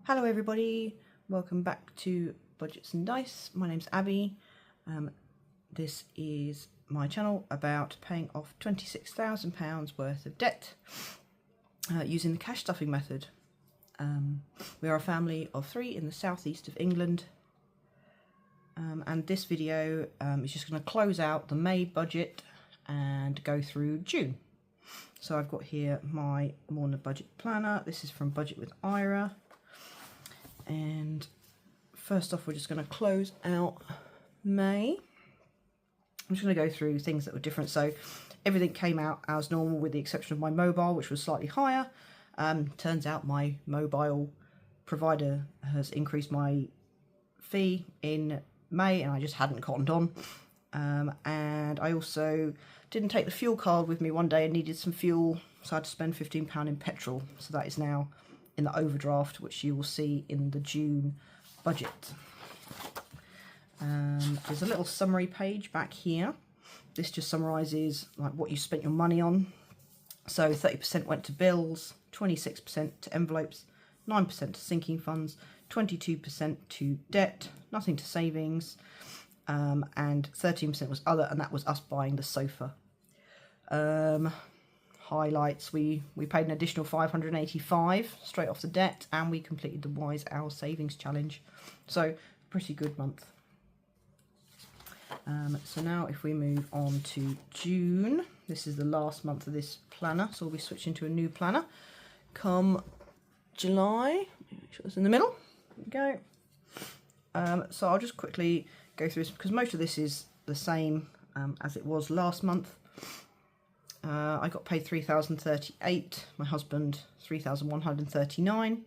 Hello everybody, welcome back to Budgets and Dice. My name's Abby. This is my channel about paying off £26,000 worth of debt using the cash stuffing method. We are a family of 3 in the southeast of England, and this video is just going to close out the May budget and go through June. So I've got here my Morna budget planner. This is from Budget with Ira. And first off, we're just going to close out May. I'm just going to go through things that were different. So everything came out as normal with the exception of my mobile, which was slightly higher. Turns out my mobile provider has increased my fee in May and I just hadn't cottoned on. And I also didn't take the fuel card with me one day and needed some fuel, so I had to spend £15 in petrol. So that is now in the overdraft, which you will see in the June budget. There's a little summary page back here. This just summarises like what you spent your money on. So 30% went to bills, 26% to envelopes, 9% to sinking funds, 22% to debt, nothing to savings, and 13% was other, and that was us buying the sofa. Highlights, we paid an additional $585 straight off the debt, and we completed the Wise Owl Savings Challenge. So pretty good month. So now if we move on to June, this is the last month of this planner, so we'll be switching to a new planner come July. Make sure it's in the middle. There we go. So I'll just quickly go through this because most of this is the same as it was last month. I got paid $3,038, my husband $3,139.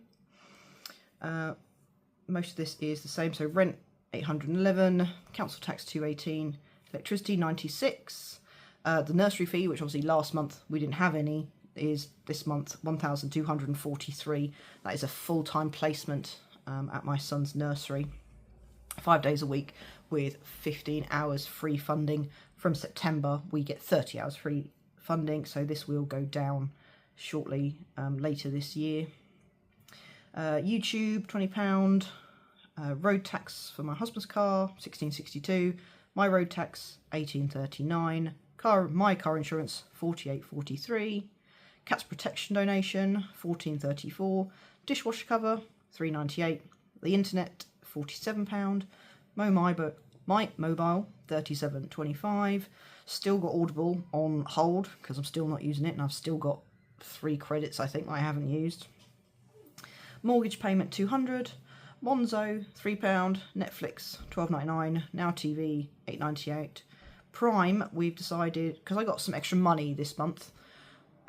Most of this is the same, so rent $811, council tax $218, electricity $96. The nursery fee, which obviously last month we didn't have any, is this month $1,243. That is a full-time placement at my son's nursery, 5 days a week with 15 hours free funding. From September we get 30 hours free funding, so this will go down shortly later this year. YouTube £20, road tax for my husband's car $16.62, my road tax $18.39, my car insurance $48.43, cats protection donation $14.34, dishwasher cover $3.98, the internet £47, my mobile $37.25. Still got Audible on hold because I'm still not using it, and I've still got 3 credits I think I haven't used. Mortgage payment $200, Monzo £3, Netflix $12.99, Now TV $8.98. Prime, we've decided, because I got some extra money this month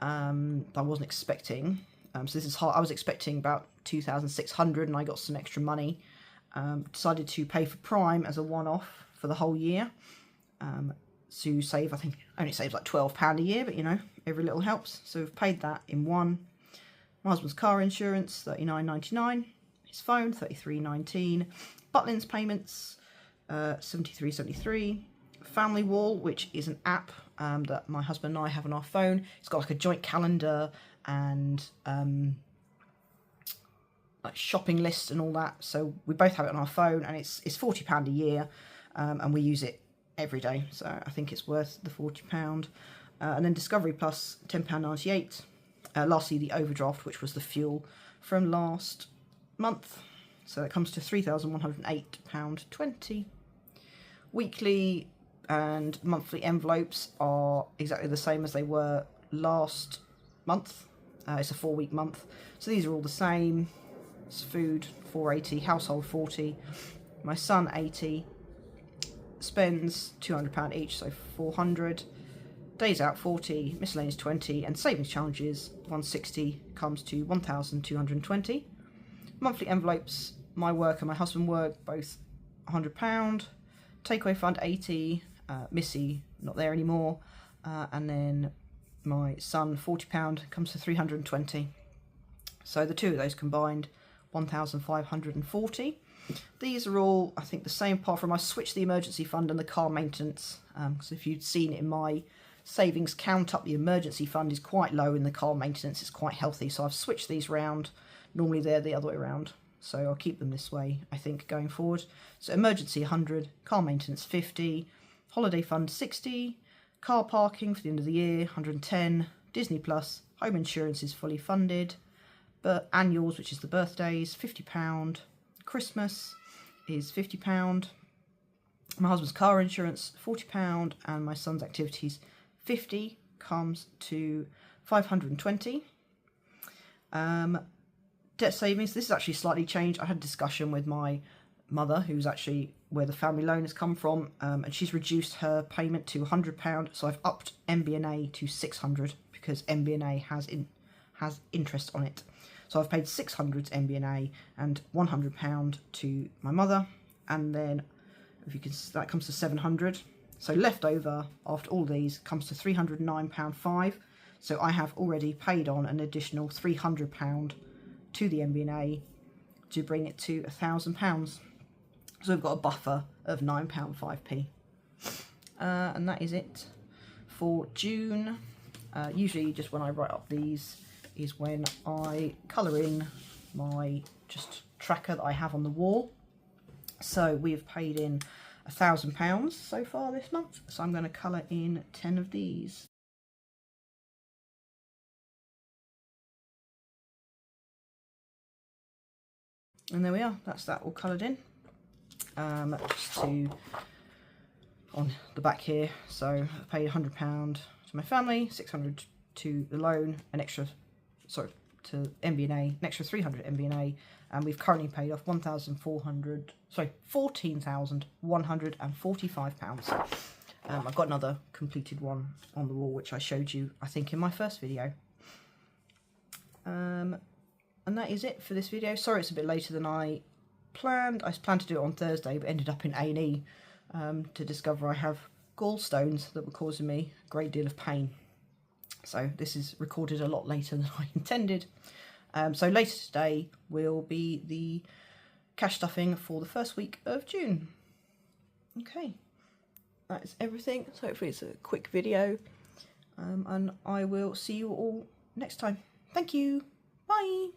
I wasn't expecting, so this is hard. I was expecting about $2,600 and I got some extra money. Decided to pay for Prime as a one-off for the whole year, to save, I think only saves like £12 a year, but you know, every little helps. So we've paid that in one. My husband's car insurance $39.99, his phone $33.19, Butlins payments $73.73, Family Wall, which is an app that my husband and I have on our phone. It's got like a joint calendar and like shopping list and all that, so we both have it on our phone, and it's £40 a year, and we use it every day, so I think it's worth the £40. And then Discovery Plus £10.98. Lastly, the overdraft, which was the fuel from last month, so it comes to £3,108.20. Weekly and monthly envelopes are exactly the same as they were last month. It's a 4-week month, so these are all the same. It's food $4.80, household $40, my son $80, spends £200 each, so $400, days out $40, miscellaneous $20, and savings challenges $160 comes to $1,220. Monthly envelopes, my work and my husband work both £100, takeaway fund $80, Missy not there anymore, and then my son £40 comes to $320. So the two of those combined $1,540. These are all, I think, the same, apart from I switched the emergency fund and the car maintenance, because if you'd seen it in my savings count up, the emergency fund is quite low and the car maintenance is quite healthy, so I've switched these round. Normally they're the other way around. so I'll keep them this way, I think, going forward. So emergency 100, car maintenance 50, holiday fund 60, car parking for the end of the year 110, Disney Plus, home insurance is fully funded, but annuals, which is the birthdays, £50, Christmas is £50, my husband's car insurance £40, and my son's activities 50, comes to 520. Debt savings, this is actually slightly changed. I had a discussion with my mother, who's actually where the family loan has come from, and she's reduced her payment to £100, so I've upped MBNA to 600 because MBNA has interest on it. So I've paid 600 MBNA and £100 to my mother, and then if you can, that comes to 700. So left over after all these comes to £309.5. So I have already paid on an additional £300 to the MBNA to bring it to £1,000. So we've got a buffer of £9.5p. And that is it for June. Usually just when I write up these is when I colour in my just tracker that I have on the wall. So we've paid in £1,000 so far this month. So I'm going to colour in 10 of these. And there we are, that's that all coloured in. Just to, on the back here, so I paid £100 to my family, 600 to the loan, an extra, sorry, to MBNA, an extra 300 MBNA, and we've currently paid off £14,145. I've got another completed one on the wall, which I showed you, I think, in my first video. And that is it for this video. Sorry it's a bit later than I planned. I planned to do it on Thursday, but ended up in A&E to discover I have gallstones that were causing me a great deal of pain. So this is recorded a lot later than I intended. So later today will be the cash stuffing for the first week of June. Okay, that is everything. So hopefully it's a quick video, and I will see you all next time. Thank you. Bye.